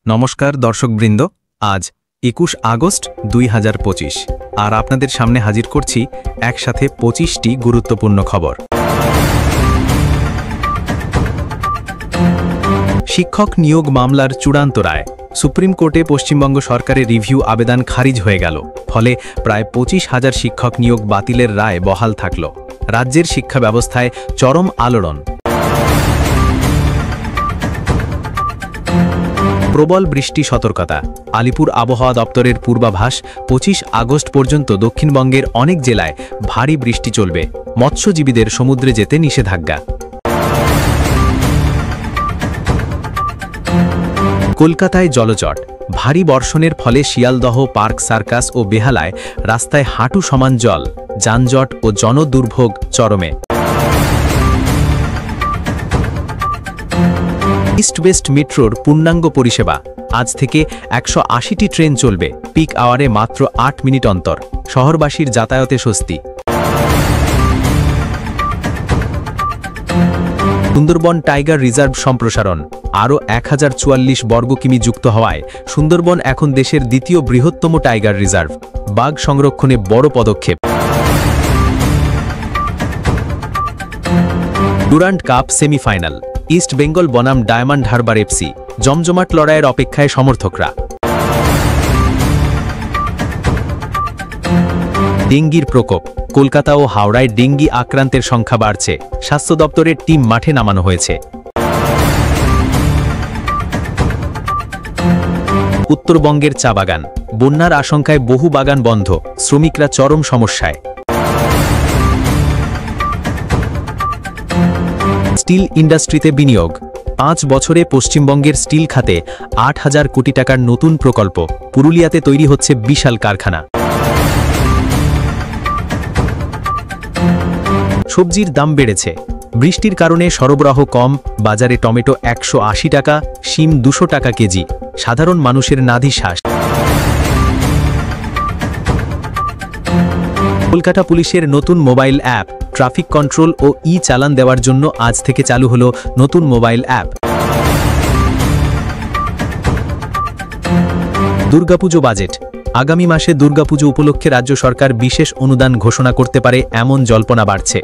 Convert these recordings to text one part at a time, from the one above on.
নমস্কার দর্শকবৃন্দ, আজ ২১ আগস্ট ২০২৫ আর আপনাদের সামনে হাজির করছি একসাথে ২৫টি গুরুত্বপূর্ণ খবর। শিক্ষক নিয়োগ মামলার চূড়ান্ত রায়। সুপ্রিম কোর্টে পশ্চিমবঙ্গ সরকারের রিভিউ আবেদন খারিজ হয়ে গেল, ফলে প্রায় ২৫,০০০ শিক্ষক নিয়োগ বাতিলের রায় বহাল থাকল। রাজ্যের শিক্ষা ব্যবস্থায় চরম আলোড়ন। প্রবল বৃষ্টি সতর্কতা। আলিপুর আবহাওয়া দপ্তরের পূর্বাভাস ২৫ আগস্ট পর্যন্ত দক্ষিণবঙ্গের অনেক জেলায় ভারী বৃষ্টি চলবে। মৎস্যজীবীদের সমুদ্রে যেতে নিষেধাজ্ঞা। কলকাতায় জলজট। ভারী বর্ষণের ফলে শিয়ালদহ, পার্ক সার্কাস ও বেহালায় রাস্তায় হাঁটু সমান জল। যানজট ও জনদুর্ভোগ চরমে। ইস্ট ওয়েস্ট মেট্রোর পূর্ণাঙ্গ পরিষেবা। আজ থেকে ১৮০টি ট্রেন চলবে, পিক আওয়ারে মাত্র ৮ মিনিট অন্তর। শহরবাসীর যাতায়াতে স্বস্তি। সুন্দরবন টাইগার রিজার্ভ সম্প্রসারণ। আরও ১০৪৪ বর্গ কিমি যুক্ত হওয়ায় সুন্দরবন এখন দেশের দ্বিতীয় বৃহত্তম টাইগার রিজার্ভ। বাঘ সংরক্ষণে বড় পদক্ষেপ। Durand cup semifinal. East Bengal বনাম ডায়মন্ড হারবার এফসি। জমজমাট লড়াইয়ের অপেক্ষায় সমর্থকরা। ডেঙ্গির প্রকোপ। কলকাতা ও হাওড়ায় ডেঙ্গি আক্রান্তের সংখ্যা বাড়ছে। স্বাস্থ্য দপ্তরের টিম মাঠে নামানো হয়েছে। উত্তরবঙ্গের চা বাগান। বন্যার আশঙ্কায় বহু বাগান বন্ধ। শ্রমিকরা চরম সমস্যায়। স্টিল ইন্ডাস্ট্রিতে বিনিয়োগ। ৫ বছরে পশ্চিমবঙ্গের স্টিল খাতে ৮,০০০ কোটি টাকার নতুন প্রকল্প। পুরুলিয়াতে তৈরি হচ্ছে বিশাল কারখানা। সবজির দাম বেড়েছে। বৃষ্টির কারণে সরবরাহ কম। বাজারে টমেটো ১৮০ টাকা, শিম ২০০ টাকা কেজি। সাধারণ মানুষের নাভিশ্বাস। কলকাতা পুলিশের নতুন মোবাইল অ্যাপ। ট্রাফিক কন্ট্রোল ও চালান দেওয়ার জন্য আজ থেকে চালু হলো নতুন মোবাইল অ্যাপ। দুর্গাপুজো বাজেট। আগামী মাসে দুর্গাপুজো উপলক্ষে রাজ্য সরকার বিশেষ অনুদান ঘোষণা করতে পারে এমন জল্পনা বাড়ছে।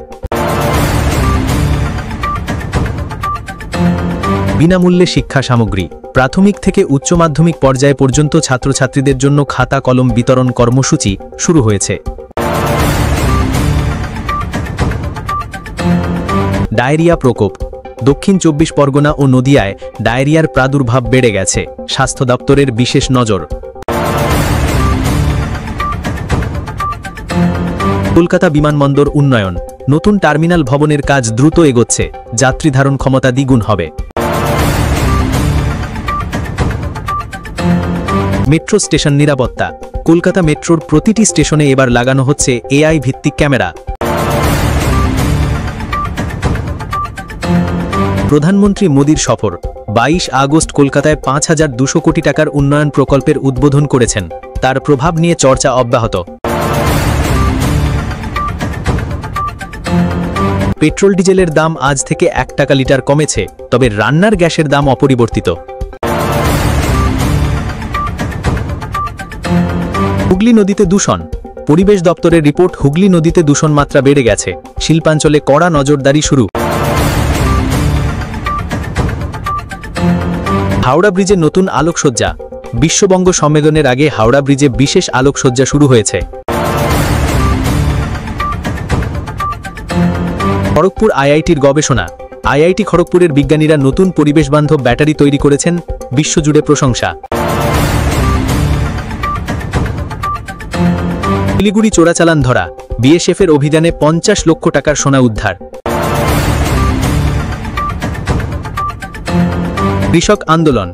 বিনামূল্যে শিক্ষা সামগ্রী। প্রাথমিক থেকে উচ্চ মাধ্যমিক পর্যায় পর্যন্ত ছাত্রছাত্রীদের জন্য খাতা কলম বিতরণ কর্মসূচি শুরু হয়েছে। ডায়রিয়া প্রকোপ। দক্ষিণ ২৪ পরগনা ও নদিয়ায় ডায়রিয়ার প্রাদুর্ভাব বেড়ে গেছে। স্বাস্থ্য দপ্তরের বিশেষ নজর। কলকাতা বিমানবন্দর উন্নয়ন। নতুন টার্মিনাল ভবনের কাজ দ্রুত এগোচ্ছে। যাত্রী ধারণ ক্ষমতা দ্বিগুণ হবে। মেট্রো স্টেশন নিরাপত্তা। কলকাতা মেট্রোর প্রতিটি স্টেশনে এবার লাগানো হচ্ছে এআই ভিত্তিক ক্যামেরা। প্রধানমন্ত্রী মোদির সফর। ২২ আগস্ট কলকাতায় ৫,২০০ কোটি টাকার উন্নয়ন প্রকল্পের উদ্বোধন করেছেন। তার প্রভাব নিয়ে চর্চা অব্যাহত। পেট্রোল ডিজেলের দাম আজ থেকে ১ টাকা লিটার কমেছে, তবে রান্নার গ্যাসের দাম অপরিবর্তিত। হুগলি নদীতে দূষণ। পরিবেশ দপ্তরের রিপোর্ট, হুগলি নদীতে দূষণ মাত্রা বেড়ে গেছে। শিল্পাঞ্চলে কড়া নজরদারি শুরু। হাওড়া ব্রিজে নতুন আলোকসজ্জা। বিশ্ববঙ্গ সম্মেলনের আগে হাওড়া ব্রিজে বিশেষ আলোকসজ্জা শুরু হয়েছে। খড়গপুর আইআইটির গবেষণা। আইআইটি খড়গপুরের বিজ্ঞানীরা নতুন পরিবেশবান্ধব ব্যাটারি তৈরি করেছেন। বিশ্বজুড়ে প্রশংসা। শিলিগুড়ি চোরাচালান ধরা। বিএসএফের অভিযানে ৫০ লক্ষ টাকার সোনা উদ্ধার। কৃষক আন্দোলন।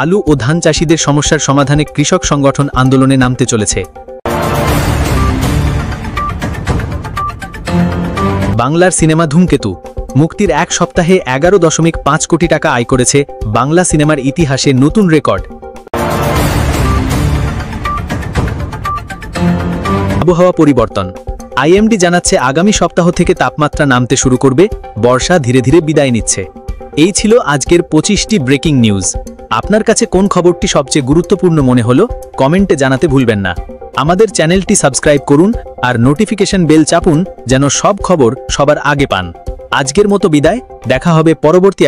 আলু ও ধান চাষিদের সমস্যার সমাধানে কৃষক সংগঠন আন্দোলনে নামতে চলেছে। বাংলার সিনেমা ধূমকেতু। মুক্তির ১ সপ্তাহে ১১.৫ কোটি টাকা আয় করেছে। বাংলা সিনেমার ইতিহাসে নতুন রেকর্ড। আবহাওয়া পরিবর্তন। আইএমডি জানাচ্ছে আগামী সপ্তাহ থেকে তাপমাত্রা নামতে শুরু করবে। বর্ষা ধীরে ধীরে বিদায় নিচ্ছে। এই ছিল আজকের 25টি ব্রেকিং নিউজ। আপনার কাছে কোন খবরটি সবচেয়ে গুরুত্বপূর্ণ মনে হলো কমেন্টে জানাতে ভুলবেন না। আমাদের চ্যানেলটি সাবস্ক্রাইব করুন আর নোটিফিকেশন বেল চাপুন যেন সব খবর সবার আগে পান। আজকের মতো বিদায়, দেখা হবে পরবর্তী